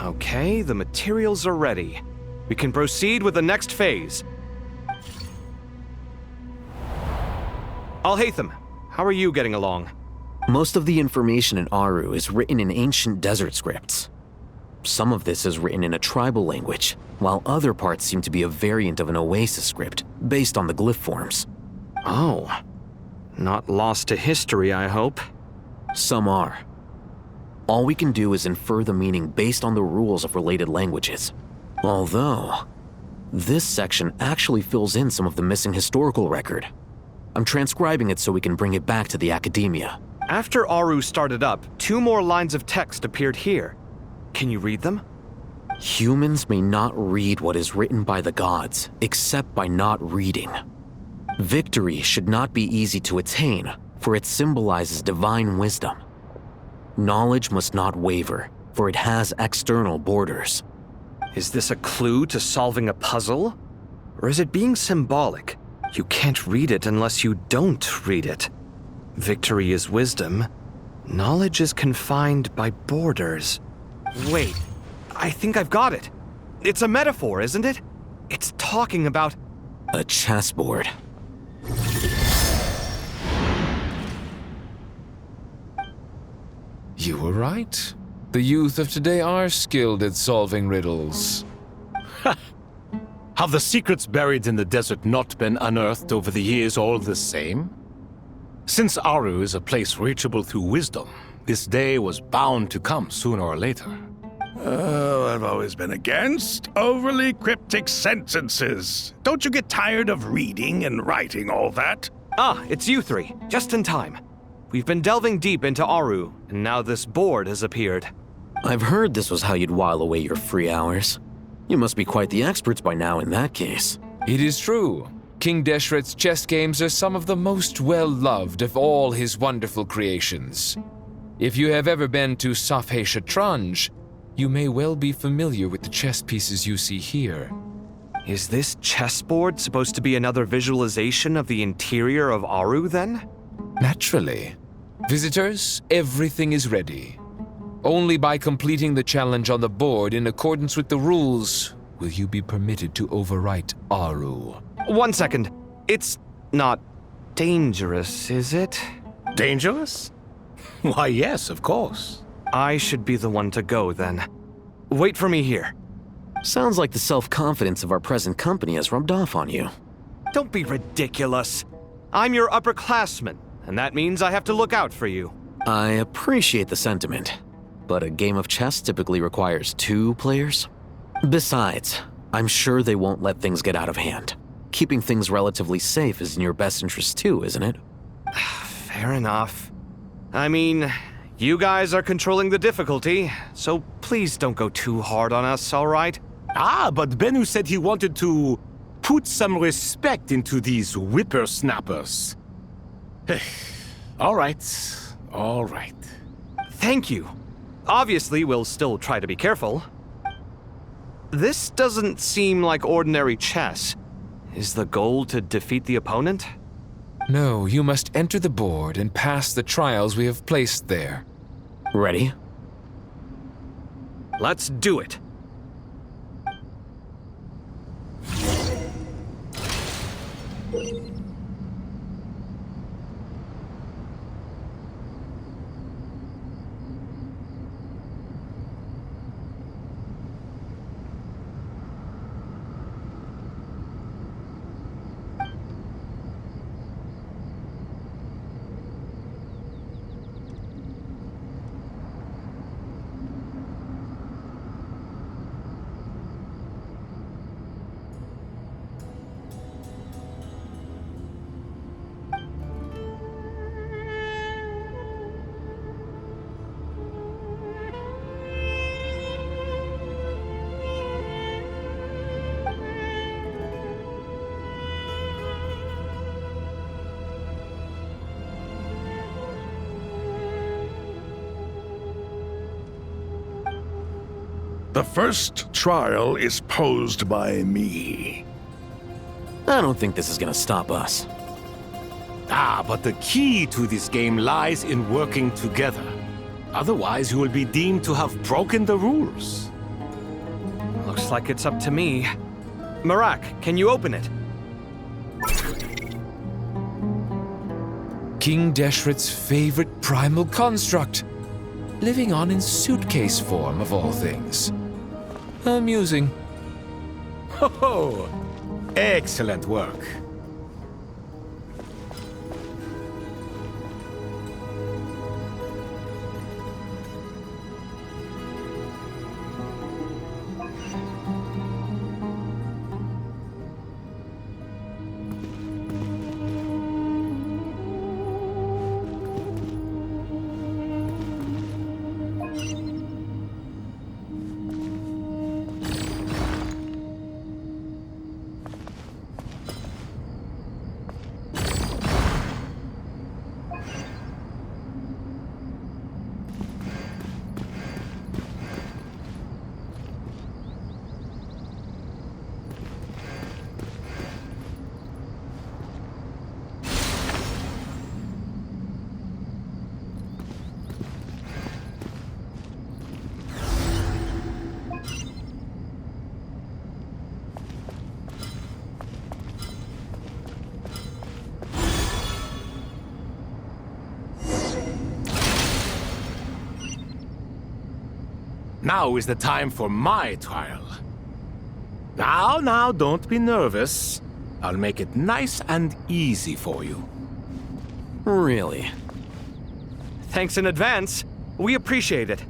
Okay, the materials are ready. We can proceed with the next phase. Alhaitham, how are you getting along? Most of the information in Aru is written in ancient desert scripts. Some of this is written in a tribal language, while other parts seem to be a variant of an oasis script, based on the glyph forms. Oh. Not lost to history, I hope. Some are. All we can do is infer the meaning based on the rules of related languages. Although, this section actually fills in some of the missing historical record. I'm transcribing it so we can bring it back to the academia. After Aru started up, 2 more lines of text appeared here. Can you read them? Humans may not read what is written by the gods, except by not reading. Victory should not be easy to attain, for it symbolizes divine wisdom. Knowledge must not waver, for it has external borders. Is this a clue to solving a puzzle? Or is it being symbolic? You can't read it unless you don't read it. Victory is wisdom. Knowledge is confined by borders. Wait, I think I've got it. It's a metaphor, isn't it? It's talking about... A chessboard. You were right. The youth of today are skilled at solving riddles. Have the secrets buried in the desert not been unearthed over the years all the same? Since Aru is a place reachable through wisdom, this day was bound to come sooner or later. Oh, I've always been against overly cryptic sentences. Don't you get tired of reading and writing all that? Ah, it's you 3. Just in time. We've been delving deep into Aru, and now this board has appeared. I've heard this was how you'd while away your free hours. You must be quite the experts by now in that case. It is true. King Deshret's chess games are some of the most well-loved of all his wonderful creations. If you have ever been to Safhe Shatranj, you may well be familiar with the chess pieces you see here. Is this chessboard supposed to be another visualization of the interior of Aru, then? Naturally. Visitors, everything is ready. Only by completing the challenge on the board in accordance with the rules will you be permitted to overwrite Aru. 1 second. It's not dangerous, is it? Dangerous? Why, yes, of course. I should be the one to go, then. Wait for me here. Sounds like the self-confidence of our present company has rubbed off on you. Don't be ridiculous. I'm your upperclassman, and that means I have to look out for you. I appreciate the sentiment, but a game of chess typically requires 2 players. Besides, I'm sure they won't let things get out of hand. Keeping things relatively safe is in your best interest too, isn't it? Fair enough. I mean, you guys are controlling the difficulty, so please don't go too hard on us, all right? Ah, but Bennu said he wanted to put some respect into these whippersnappers. All right, all right. Thank you. Obviously, we'll still try to be careful. This doesn't seem like ordinary chess. Is the goal to defeat the opponent? No, you must enter the board and pass the trials we have placed there. Ready? Let's do it. The first trial is posed by me. I don't think this is gonna stop us. Ah, but the key to this game lies in working together. Otherwise, you will be deemed to have broken the rules. Looks like it's up to me. Marak, can you open it? King Deshret's favorite primal construct. Living on in suitcase form, of all things. Amusing. Ho ho! Excellent work. Now is the time for my trial. Now, don't be nervous. I'll make it nice and easy for you. Really? Thanks in advance. We appreciate it.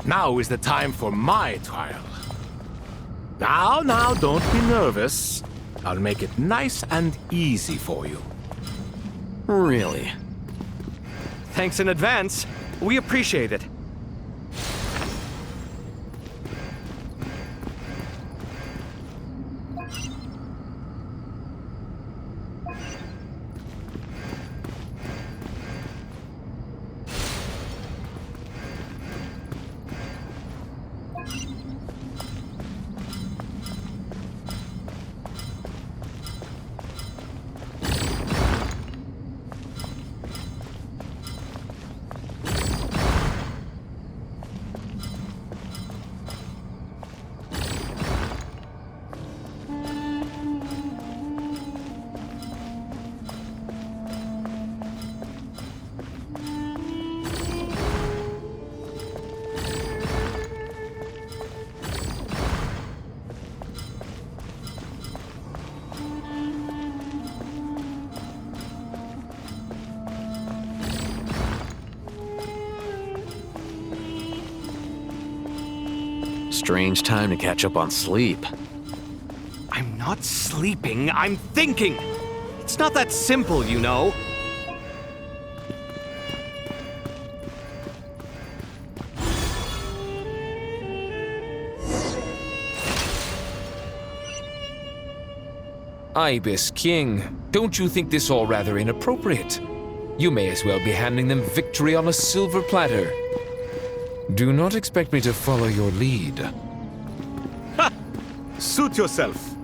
Now is the time for my trial. Now, don't be nervous. I'll make it nice and easy for you. Really? Thanks in advance. We appreciate it. Strange time to catch up on sleep. I'm not sleeping, I'm thinking! It's not that simple, you know. Ibis King, don't you think this all rather inappropriate? You may as well be handing them victory on a silver platter. Do not expect me to follow your lead. Ha! Suit yourself.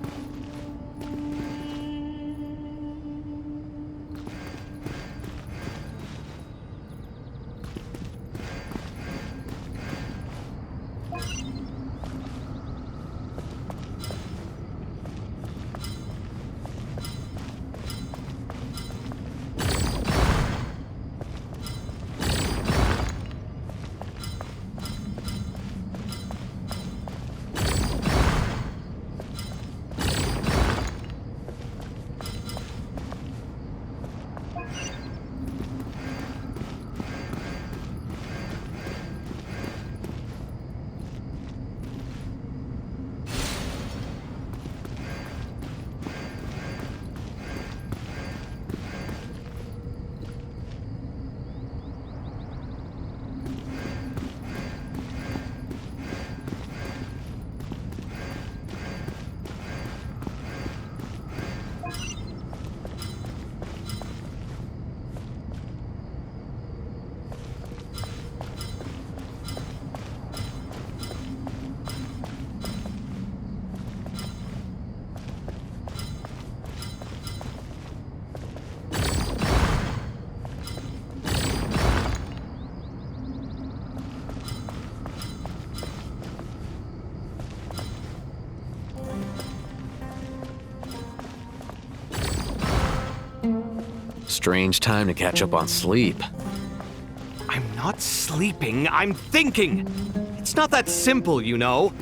Strange time to catch up on sleep. I'm not sleeping, I'm thinking! It's not that simple, you know.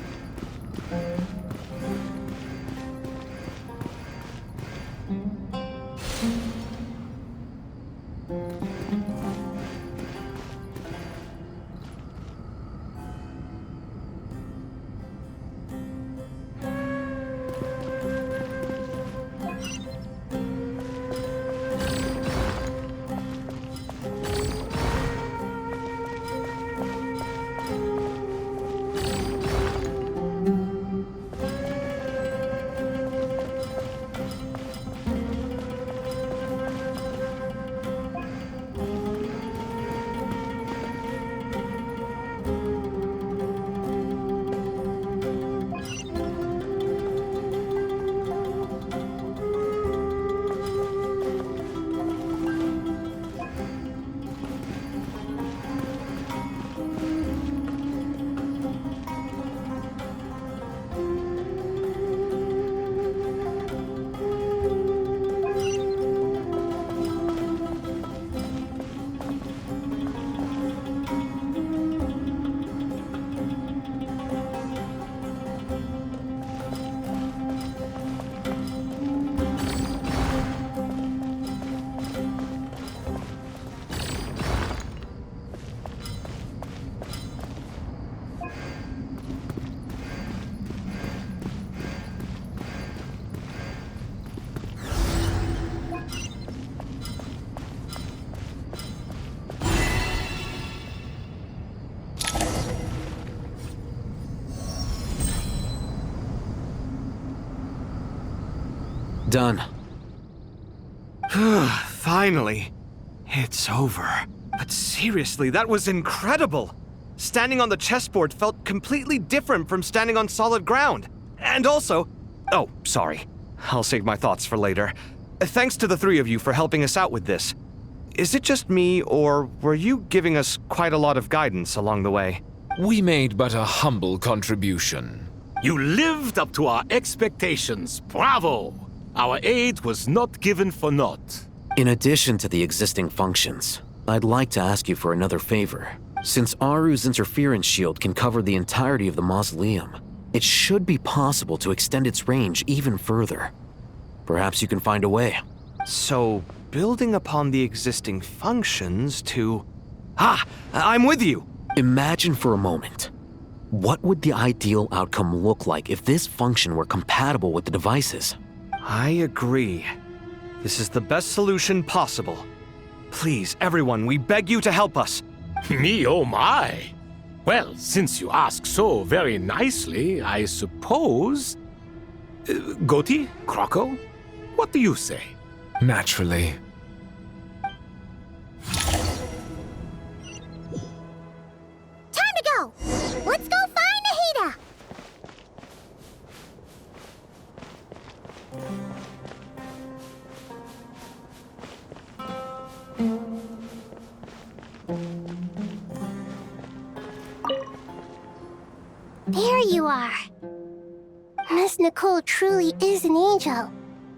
Done. Finally. It's over. But seriously, that was incredible! Standing on the chessboard felt completely different from standing on solid ground. And also... Oh, sorry. I'll save my thoughts for later. Thanks to the three of you for helping us out with this. Is it just me, or were you giving us quite a lot of guidance along the way? We made but a humble contribution. You lived up to our expectations. Bravo! Our aid was not given for naught. In addition to the existing functions, I'd like to ask you for another favor. Since Aru's interference shield can cover the entirety of the mausoleum, it should be possible to extend its range even further. Perhaps you can find a way. So, building upon the existing functions to... Ah! I'm with you! Imagine for a moment. What would the ideal outcome look like if this function were compatible with the devices? I agree. This is the best solution possible. Please, everyone, we beg you to help us. Me, oh my! Well, since you ask so very nicely, I suppose... Goti? Kroko? What do you say? Naturally. Time to go! Let's go find Nahida! There you are. Miss Nicole truly is an angel.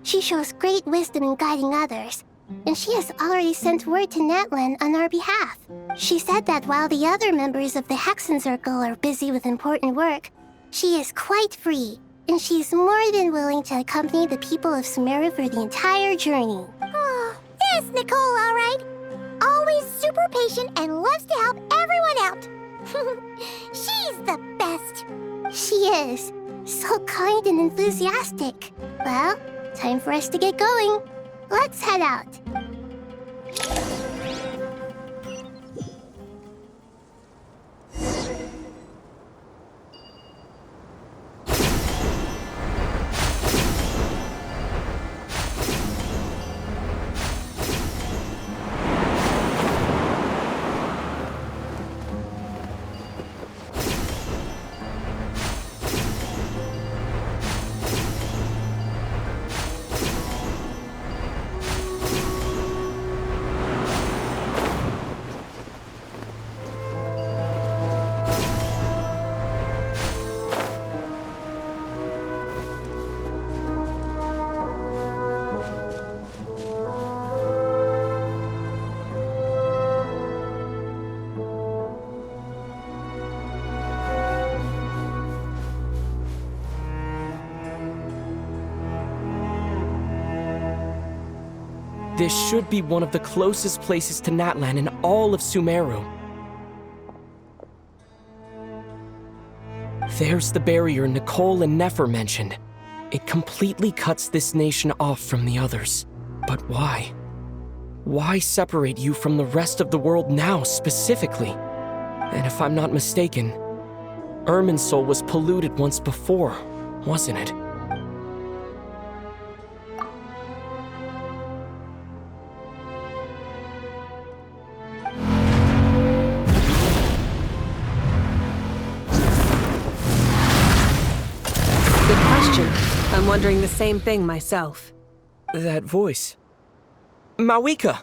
She shows great wisdom in guiding others, and she has already sent word to Natlan on our behalf. She said that while the other members of the Hexen Circle are busy with important work, she is quite free, and she is more than willing to accompany the people of Sumeru for the entire journey. Oh, there's Nicole, all right. Always super patient and loves to help everyone out. She's the best. She is. So kind and enthusiastic. Well, time for us to get going. Let's head out. This should be one of the closest places to Natlan in all of Sumeru. There's the barrier Nicole and Nefer mentioned. It completely cuts this nation off from the others. But why? Why separate you from the rest of the world now, specifically? And if I'm not mistaken, Irminsul was polluted once before, wasn't it? I'm wondering the same thing myself. That voice. Mawika!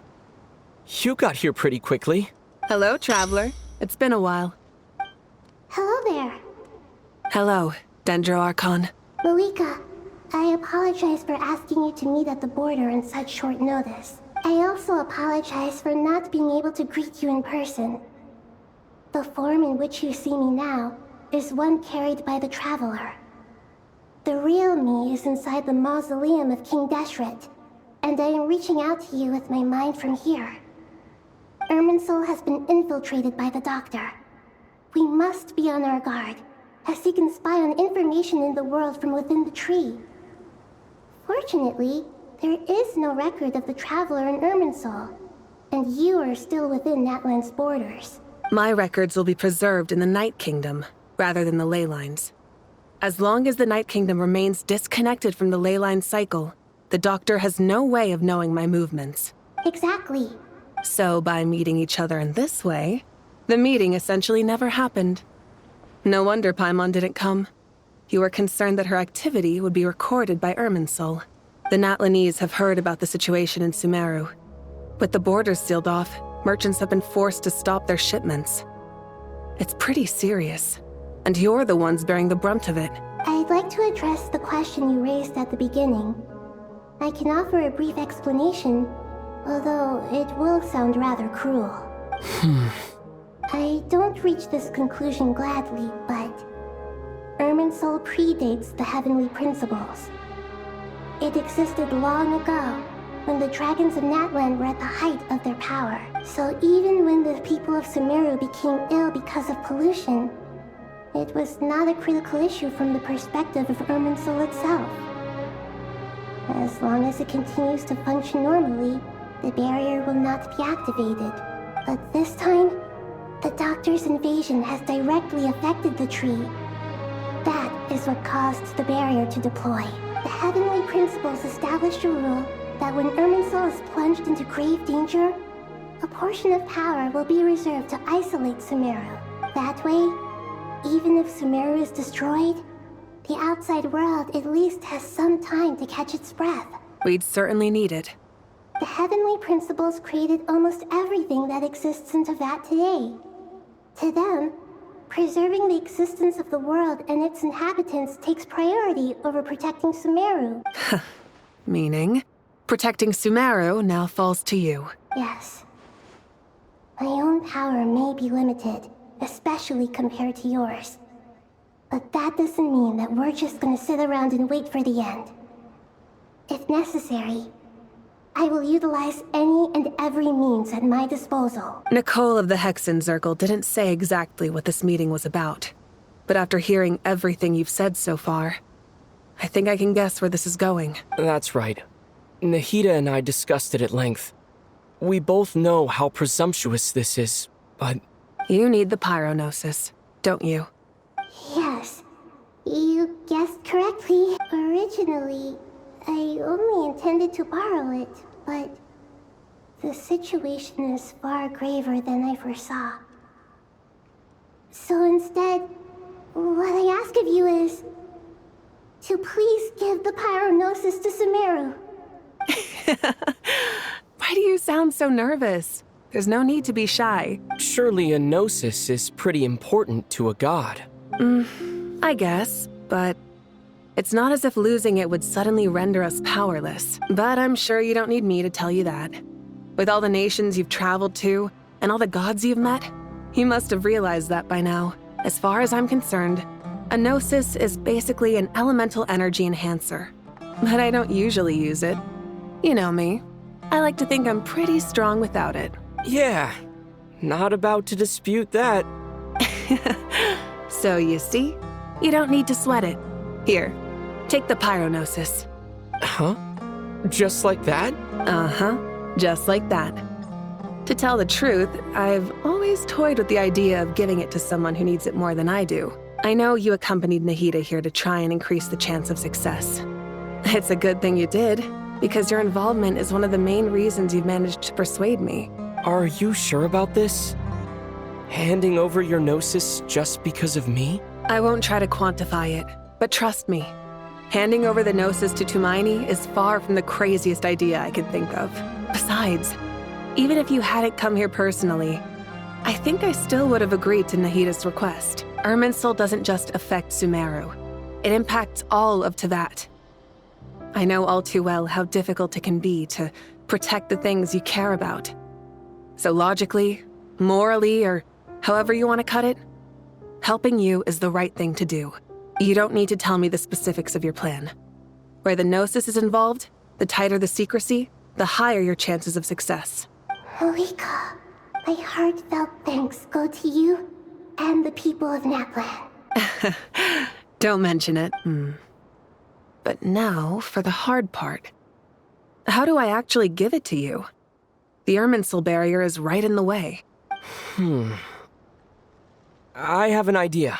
You got here pretty quickly. Hello, traveler. It's been a while. Hello there. Hello, Dendro Archon. Malika, I apologize for asking you to meet at the border on such short notice. I also apologize for not being able to greet you in person. The form in which you see me now is one carried by the Traveler. The real me is inside the mausoleum of King Deshret, and I am reaching out to you with my mind from here. Irminsul has been infiltrated by the Doctor. We must be on our guard, as he can spy on information in the world from within the tree. Fortunately, there is no record of the Traveler in Irminsul, and you are still within Natlan's borders. My records will be preserved in the Night Kingdom, rather than the ley lines. As long as the Night Kingdom remains disconnected from the ley line cycle, the Doctor has no way of knowing my movements. Exactly. So by meeting each other in this way, the meeting essentially never happened. No wonder Paimon didn't come. You were concerned that her activity would be recorded by Irminsul. The Natlanese have heard about the situation in Sumeru. With the borders sealed off, merchants have been forced to stop their shipments. It's pretty serious. And you're the ones bearing the brunt of it. I'd like to address the question you raised at the beginning. I can offer a brief explanation, although it will sound rather cruel. I don't reach this conclusion gladly, but Irminsul predates the heavenly principles. It existed long ago, when the dragons of Natlan were at the height of their power. So even when the people of Sumeru became ill because of pollution, It was not a critical issue from the perspective of Irminsul itself. As long as it continues to function normally, the barrier will not be activated. But this time, the Doctor's invasion has directly affected the tree. That is what caused the barrier to deploy. The Heavenly Principles established a rule that when Irminsul is plunged into grave danger, a portion of power will be reserved to isolate Sumeru. That way, even if Sumeru is destroyed, the outside world at least has some time to catch its breath. We'd certainly need it. The Heavenly Principles created almost everything that exists in Teyvat today. To them, preserving the existence of the world and its inhabitants takes priority over protecting Sumeru. Meaning, protecting Sumeru now falls to you. Yes. My own power may be limited, especially compared to yours. But that doesn't mean that we're just gonna sit around and wait for the end. If necessary, I will utilize any and every means at my disposal. Nicole of the Hexen Circle didn't say exactly what this meeting was about. But after hearing everything you've said so far, I think I can guess where this is going. That's right. Nahida and I discussed it at length. We both know how presumptuous this is, but... You need the pyronosis, don't you? Yes. You guessed correctly. Originally, I only intended to borrow it, but the situation is far graver than I foresaw. So instead, what I ask of you is to please give the pyronosis to Sumeru. Why do you sound so nervous? There's no need to be shy. Surely a gnosis is pretty important to a god. I guess, but it's not as if losing it would suddenly render us powerless. But I'm sure you don't need me to tell you that. With all the nations you've traveled to, and all the gods you've met, you must have realized that by now. As far as I'm concerned, a gnosis is basically an elemental energy enhancer. But I don't usually use it. You know me. I like to think I'm pretty strong without it. Yeah, not about to dispute that. So you see, you don't need to sweat it. Here, take the pyronosis. Huh? Just like that? Uh-huh, just like that. To tell the truth, I've always toyed with the idea of giving it to someone who needs it more than I do. I know you accompanied Nahida here to try and increase the chance of success. It's a good thing you did, because your involvement is one of the main reasons you've managed to persuade me. Are you sure about this? Handing over your gnosis just because of me? I won't try to quantify it, but trust me. Handing over the gnosis to Tumaini is far from the craziest idea I could think of. Besides, even if you hadn't come here personally, I think I still would have agreed to Nahida's request. Irminsul doesn't just affect Sumeru. It impacts all of Teyvat. I know all too well how difficult it can be to protect the things you care about. So logically, morally, or however you want to cut it, helping you is the right thing to do. You don't need to tell me the specifics of your plan. Where the gnosis is involved, the tighter the secrecy, the higher your chances of success. Malika, my heartfelt thanks go to you and the people of Naplan. Don't mention it. But now for the hard part. How do I actually give it to you? The Irminsul barrier is right in the way. I have an idea.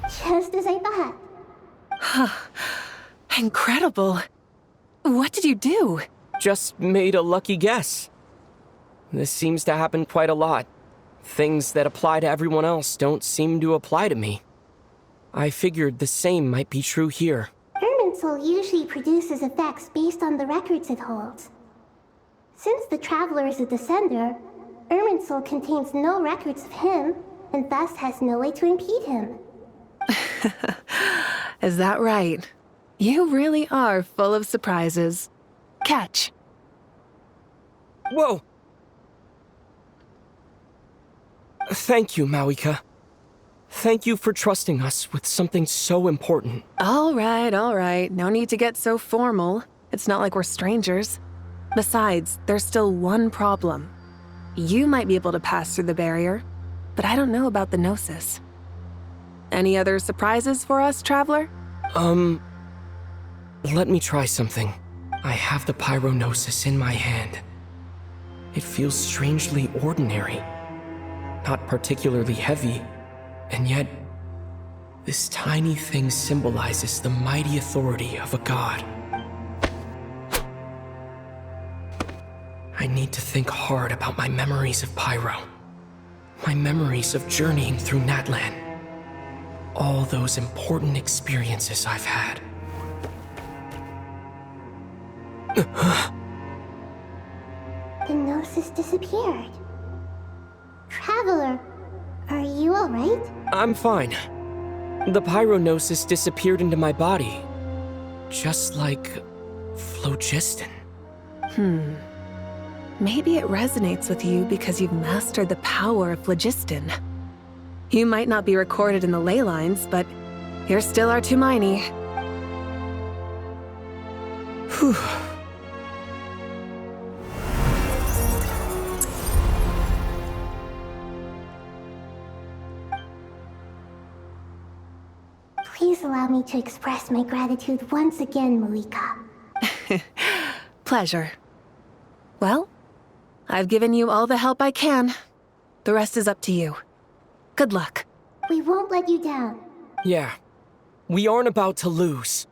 Just as I thought. Incredible. What did you do? Just made a lucky guess. This seems to happen quite a lot. Things that apply to everyone else don't seem to apply to me. I figured the same might be true here. Irminsul usually produces effects based on the records it holds. Since the Traveler is a Descender, Irminsul contains no records of him, and thus has no way to impede him. Is that right? You really are full of surprises. Catch. Whoa! Thank you, Mawika. Thank you for trusting us with something so important. All right. No need to get so formal. It's not like we're strangers. Besides, there's still one problem. You might be able to pass through the barrier, but I don't know about the Gnosis. Any other surprises for us, Traveler? Let me try something. I have the Pyronosis in my hand. It feels strangely ordinary. Not particularly heavy, and yet, this tiny thing symbolizes the mighty authority of a god. I need to think hard about my memories of Pyro. My memories of journeying through Natlan. All those important experiences I've had. The Gnosis disappeared. Traveler, are you alright? I'm fine. The Pyronosis disappeared into my body. Just like phlogiston. Maybe it resonates with you because you've mastered the power of phlogiston. You might not be recorded in the ley lines, but you're still our Tumini. Whew. Please allow me to express my gratitude once again, Malika. Pleasure. Well, I've given you all the help I can. The rest is up to you. Good luck. We won't let you down. Yeah. We aren't about to lose.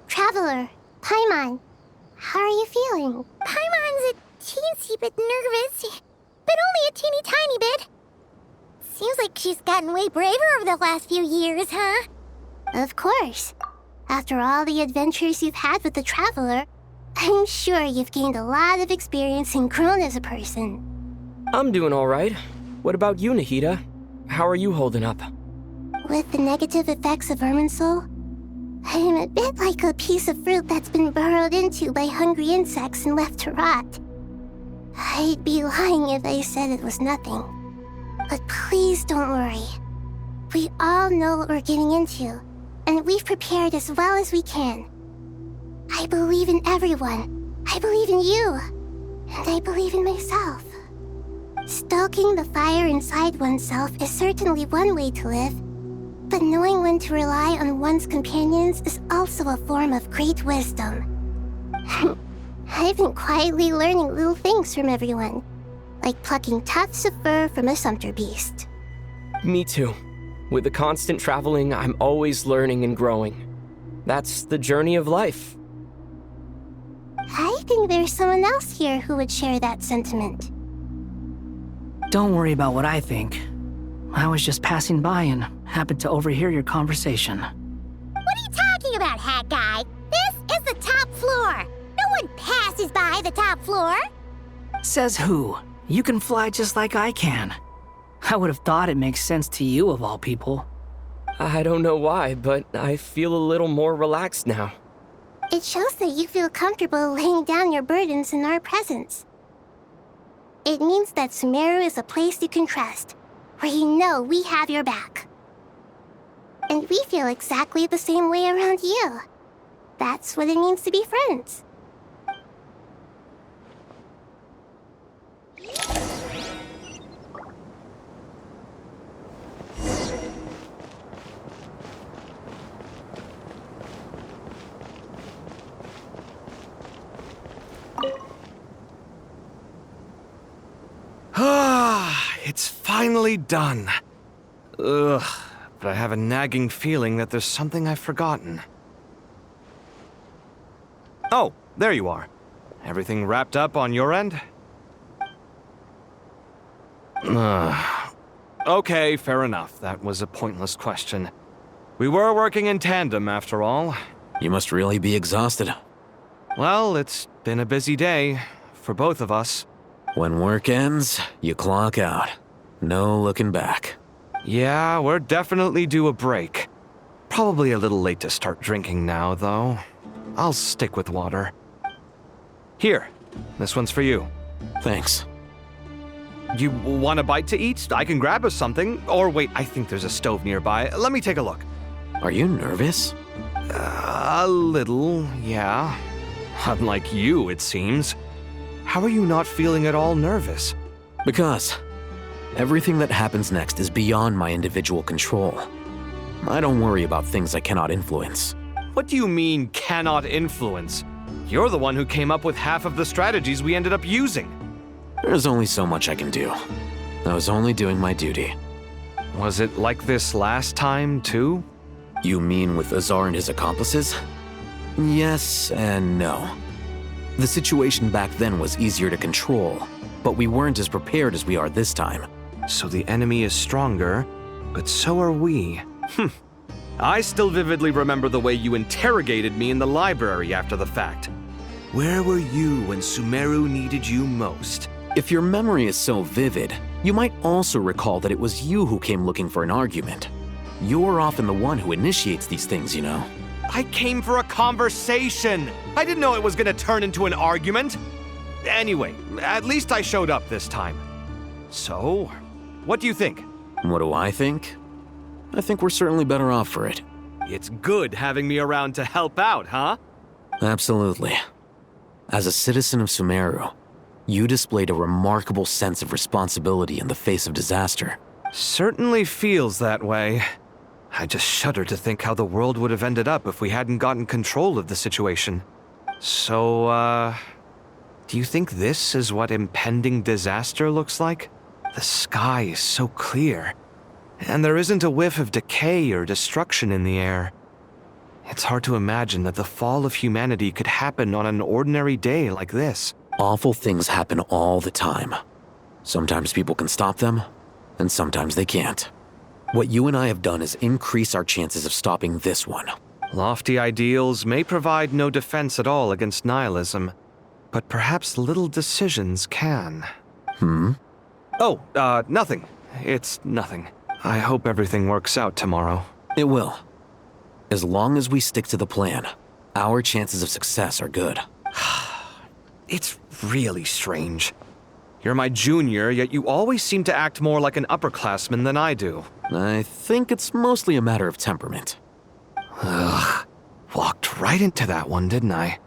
Traveler, Paimon, how are you feeling? Paimon's a teensy bit nervous, but only a teeny tiny bit. Seems like she's gotten way braver over the last few years, huh? Of course. After all the adventures you've had with the Traveler, I'm sure you've gained a lot of experience and grown as a person. I'm doing all right. What about you, Nahida? How are you holding up? With the negative effects of Irminsul, I am a bit like a piece of fruit that's been burrowed into by hungry insects and left to rot. I'd be lying if I said it was nothing. But please don't worry. We all know what we're getting into, and we've prepared as well as we can. I believe in everyone. I believe in you. And I believe in myself. Stoking the fire inside oneself is certainly one way to live, but knowing when to rely on one's companions is also a form of great wisdom. I've been quietly learning little things from everyone, like plucking tufts of fur from a sumpter beast. Me too. With the constant traveling, I'm always learning and growing. That's the journey of life. I think there's someone else here who would share that sentiment. Don't worry about what I think. I was just passing by and happened to overhear your conversation. What are you talking about, Hat Guy? This is the top floor. No one passes by the top floor. Says who? You can fly just like I can. I would have thought it makes sense to you of all people. I don't know why, but I feel a little more relaxed now. It shows that you feel comfortable laying down your burdens in our presence. It means that Sumeru is a place you can trust, where you know we have your back. And we feel exactly the same way around you. That's what it means to be friends. It's finally done. Ugh, but I have a nagging feeling that there's something I've forgotten. Oh, there you are. Everything wrapped up on your end? Okay, fair enough. That was a pointless question. We were working in tandem, after all. You must really be exhausted. Well, it's been a busy day for both of us. When work ends, you clock out. No looking back. Yeah, we're definitely due a break. Probably a little late to start drinking now, though. I'll stick with water. Here, this one's for you. Thanks. You want a bite to eat? I can grab us something. Or wait, I think there's a stove nearby. Let me take a look. Are you nervous? A little, yeah. Unlike you, it seems. How are you not feeling at all nervous? Because everything that happens next is beyond my individual control. I don't worry about things I cannot influence. What do you mean, cannot influence? You're the one who came up with half of the strategies we ended up using. There's only so much I can do. I was only doing my duty. Was it like this last time, too? You mean with Azar and his accomplices? Yes and no. The situation back then was easier to control, but we weren't as prepared as we are this time. So the enemy is stronger, but so are we. I still vividly remember the way you interrogated me in the library after the fact. Where were you when Sumeru needed you most? If your memory is so vivid, you might also recall that it was you who came looking for an argument. You're often the one who initiates these things, you know. I came for a conversation. I didn't know it was gonna turn into an argument. Anyway, at least I showed up this time. So, what do you think? What do I think? I think we're certainly better off for it. It's good having me around to help out, huh? Absolutely. As a citizen of Sumeru, you displayed a remarkable sense of responsibility in the face of disaster. Certainly feels that way. I just shudder to think how the world would have ended up if we hadn't gotten control of the situation. So, do you think this is what impending disaster looks like? The sky is so clear, and there isn't a whiff of decay or destruction in the air. It's hard to imagine that the fall of humanity could happen on an ordinary day like this. Awful things happen all the time. Sometimes people can stop them, and sometimes they can't. What you and I have done is increase our chances of stopping this one. Lofty ideals may provide no defense at all against nihilism, but perhaps little decisions can. Oh, nothing. It's nothing. I hope everything works out tomorrow. It will. As long as we stick to the plan, our chances of success are good. It's really strange. You're my junior, yet you always seem to act more like an upperclassman than I do. I think it's mostly a matter of temperament. Ugh. Walked right into that one, didn't I?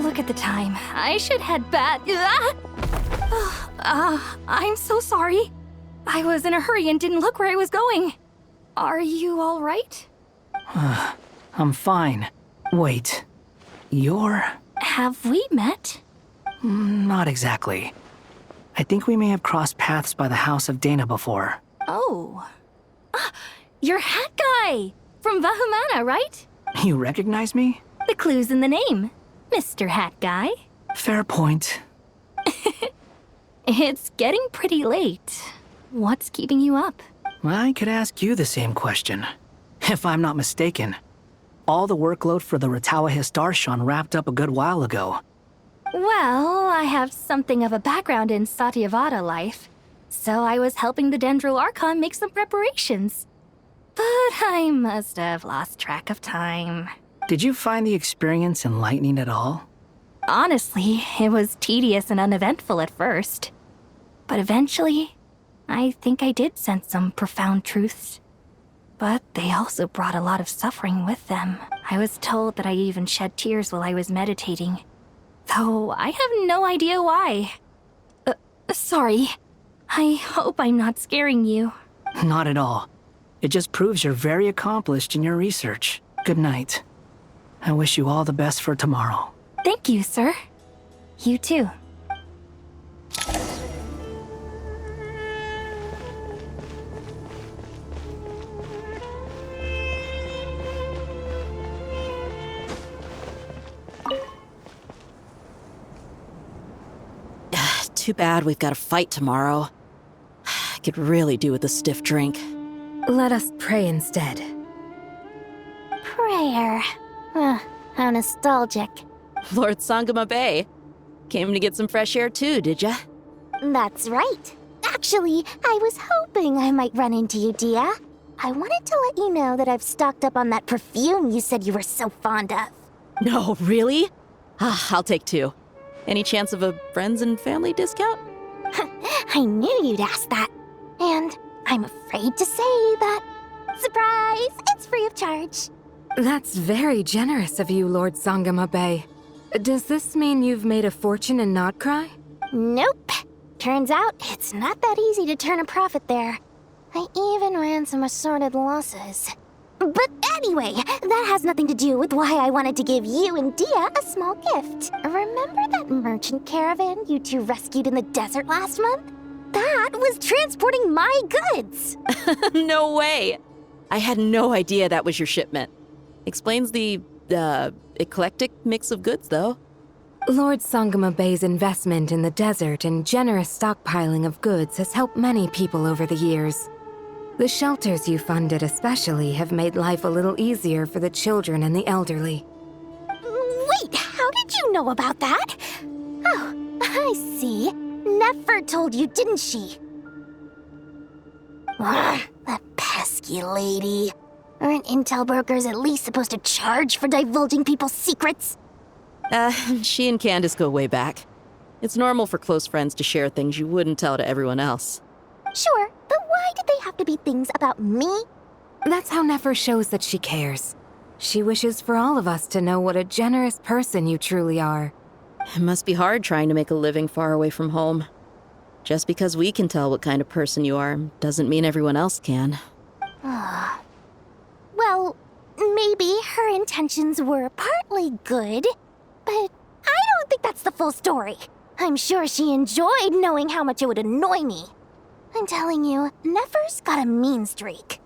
Look at the time. I should head back. I'm so sorry. I was in a hurry and didn't look where I was going. Are you all right? I'm fine. Wait. You're... Have we met? Not exactly. I think we may have crossed paths by the house of Dana before. Oh. You're Hat Guy! From Vahumana, right? You recognize me? The clue's in the name. Mr. Hat Guy. Fair point. It's getting pretty late. What's keeping you up? I could ask you the same question. If I'm not mistaken, all the workload for the Ratawa Histarshan wrapped up a good while ago. Well, I have something of a background in Satyavada life, so I was helping the Dendro Archon make some preparations. But I must have lost track of time. Did you find the experience enlightening at all? Honestly, it was tedious and uneventful at first. But eventually, I think I did sense some profound truths. But they also brought a lot of suffering with them. I was told that I even shed tears while I was meditating. Though I have no idea why. Sorry. I hope I'm not scaring you. Not at all. It just proves you're very accomplished in your research. Good night. I wish you all the best for tomorrow. Thank you, sir. You too. Too bad we've got a fight tomorrow. I could really do with a stiff drink. Let us pray instead. Prayer. How nostalgic. Lord Sangama Bay. Came to get some fresh air too, did ya? That's right. Actually, I was hoping I might run into you, Dia. I wanted to let you know that I've stocked up on that perfume you said you were so fond of. No, really? I'll take 2. Any chance of a friends and family discount? I knew you'd ask that. And I'm afraid to say that... Surprise! It's free of charge. That's very generous of you, Lord Sangama Bay. Does this mean you've made a fortune in Not Cry? Nope. Turns out it's not that easy to turn a profit there. I even ran some assorted losses. But anyway, that has nothing to do with why I wanted to give you and Dia a small gift. Remember that merchant caravan you two rescued in the desert last month? That was transporting my goods! No way! I had no idea that was your shipment. Explains the, eclectic mix of goods, though. Lord Sangama Bay's investment in the desert and generous stockpiling of goods has helped many people over the years. The shelters you funded especially have made life a little easier for the children and the elderly. Wait, how did you know about that? Oh, I see. Nefer told you, didn't she? That pesky lady. Aren't intel brokers at least supposed to charge for divulging people's secrets? She and Candace go way back. It's normal for close friends to share things you wouldn't tell to everyone else. Sure, but why did they have to be things about me? That's how Nefer shows that she cares. She wishes for all of us to know what a generous person you truly are. It must be hard trying to make a living far away from home. Just because we can tell what kind of person you are doesn't mean everyone else can. Well, maybe her intentions were partly good, but I don't think that's the full story. I'm sure she enjoyed knowing how much it would annoy me. I'm telling you, Nefer's got a mean streak.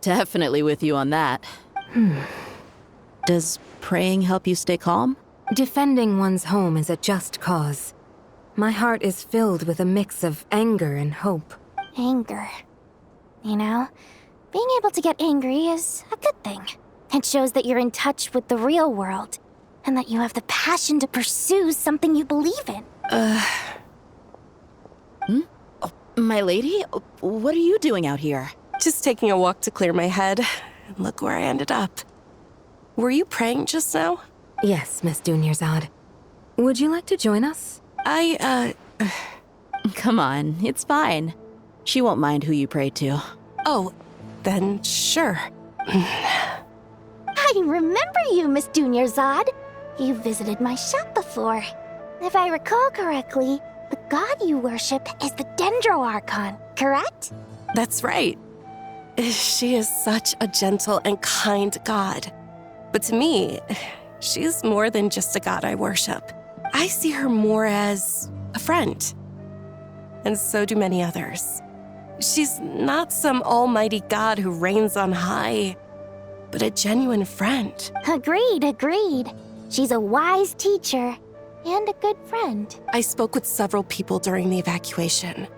Definitely with you on that. Does praying help you stay calm? Defending one's home is a just cause. My heart is filled with a mix of anger and hope. Anger. You know, being able to get angry is a good thing. It shows that you're in touch with the real world, and that you have the passion to pursue something you believe in. Oh, my lady? What are you doing out here? Just taking a walk to clear my head. And look where I ended up. Were you praying just now? Yes, Miss Dunyarzad. Would you like to join us? Come on, it's fine. She won't mind who you pray to. Oh, then sure. I remember you, Miss Dunyarzad. You visited my shop before. If I recall correctly, the god you worship is the Dendro Archon, correct? That's right. She is such a gentle and kind god. But to me, she's more than just a god I worship. I see her more as a friend. And so do many others. She's not some almighty god who reigns on high, but a genuine friend. Agreed. She's a wise teacher and a good friend. I spoke with several people during the evacuation.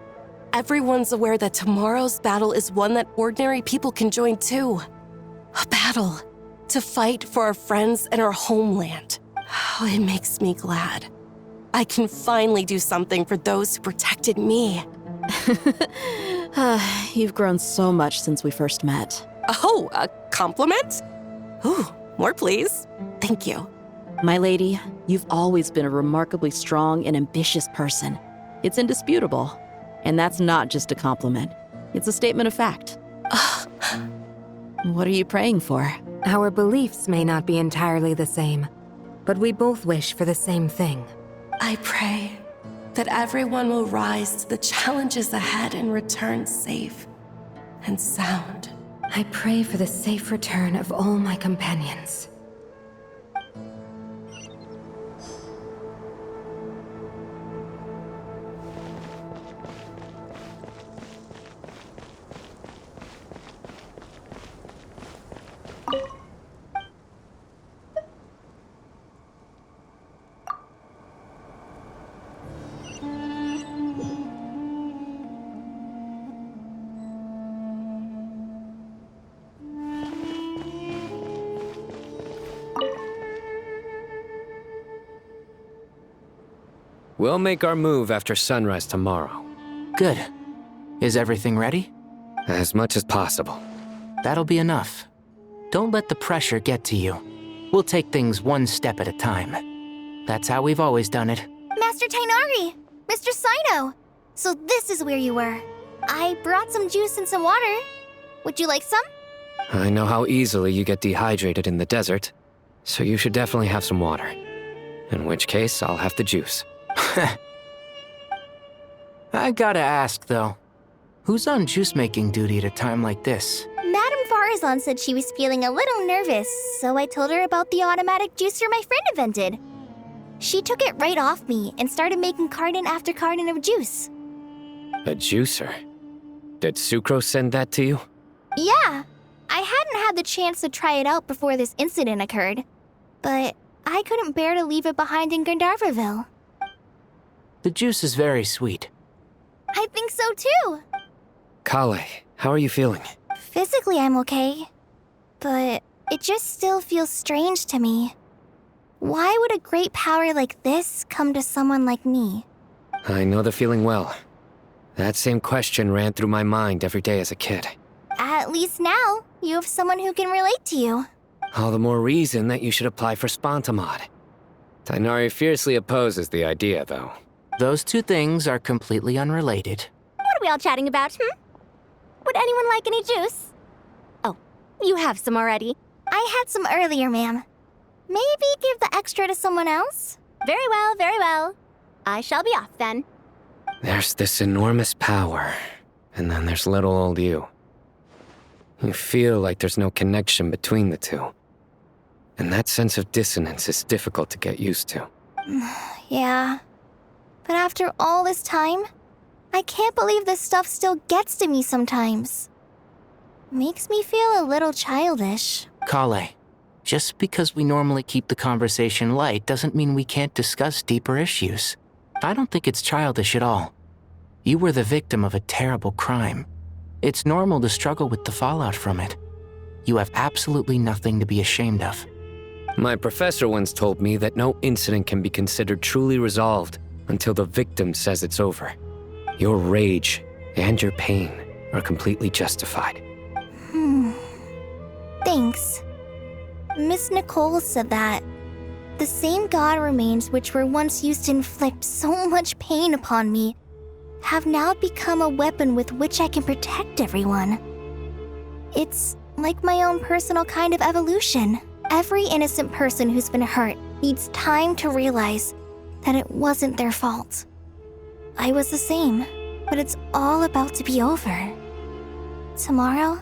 Everyone's aware that tomorrow's battle is one that ordinary people can join too. A battle to fight for our friends and our homeland. Oh, it makes me glad. I can finally do something for those who protected me. You've grown so much since we first met. Oh, a compliment? Ooh, more please. Thank you. My lady, you've always been a remarkably strong and ambitious person. It's indisputable. And that's not just a compliment. It's a statement of fact. What are you praying for? Our beliefs may not be entirely the same, but we both wish for the same thing. I pray that everyone will rise to the challenges ahead and return safe and sound. I pray for the safe return of all my companions. We'll make our move after sunrise tomorrow. Good. Is everything ready? As much as possible. That'll be enough. Don't let the pressure get to you. We'll take things one step at a time. That's how we've always done it. Master Tainari! Mr. Sino! So this is where you were. I brought some juice and some water. Would you like some? I know how easily you get dehydrated in the desert, so you should definitely have some water. In which case, I'll have the juice. I gotta ask, though. Who's on juice-making duty at a time like this? Madame Farazan said she was feeling a little nervous, so I told her about the automatic juicer my friend invented. She took it right off me and started making carton after carton of juice. A juicer? Did Sucrose send that to you? Yeah. I hadn't had the chance to try it out before this incident occurred, but I couldn't bear to leave it behind in Gandharvaville. The juice is very sweet. I think so too. Kale, how are you feeling? Physically, I'm okay, but it just still feels strange to me. Why would a great power like this come to someone like me? I know the feeling well. That same question ran through my mind every day as a kid. At least now, you have someone who can relate to you. All the more reason that you should apply for Spontamod. Tainari fiercely opposes the idea, though. Those two things are completely unrelated. What are we all chatting about, Would anyone like any juice? Oh, you have some already. I had some earlier, ma'am. Maybe give the extra to someone else? Very well, very well. I shall be off then. There's this enormous power, and then there's little old you. You feel like there's no connection between the two. And that sense of dissonance is difficult to get used to. Yeah. But after all this time, I can't believe this stuff still gets to me sometimes. Makes me feel a little childish. Kale, just because we normally keep the conversation light doesn't mean we can't discuss deeper issues. I don't think it's childish at all. You were the victim of a terrible crime. It's normal to struggle with the fallout from it. You have absolutely nothing to be ashamed of. My professor once told me that no incident can be considered truly resolved until the victim says it's over. Your rage and your pain are completely justified. Thanks. Miss Nicole said that. The same god remains which were once used to inflict so much pain upon me have now become a weapon with which I can protect everyone. It's like my own personal kind of evolution. Every innocent person who's been hurt needs time to realize that it wasn't their fault. I was the same, but it's all about to be over. Tomorrow,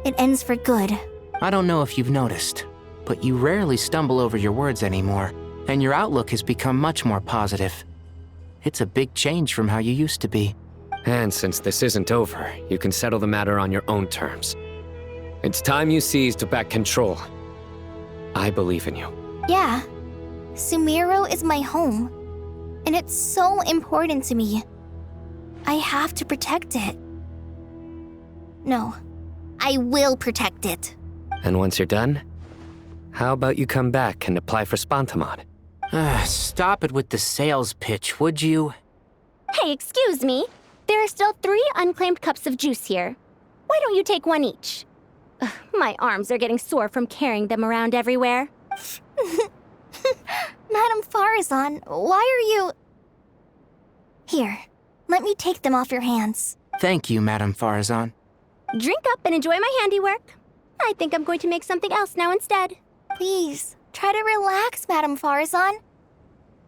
it ends for good. I don't know if you've noticed, but you rarely stumble over your words anymore, and your outlook has become much more positive. It's a big change from how you used to be. And since this isn't over, you can settle the matter on your own terms. It's time you seized back control. I believe in you. Yeah. Sumiro is my home, and it's so important to me. I have to protect it. No, I will protect it. And once you're done, how about you come back and apply for Spontamod? Stop it with the sales pitch, would you? Hey, excuse me. There are still 3 unclaimed cups of juice here. Why don't you take one each? Ugh, my arms are getting sore from carrying them around everywhere. Madame Farazan, why are you... Here, let me take them off your hands. Thank you, Madame Farazan. Drink up and enjoy my handiwork. I think I'm going to make something else now instead. Please, try to relax, Madame Farazan.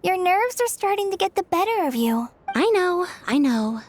Your nerves are starting to get the better of you. I know.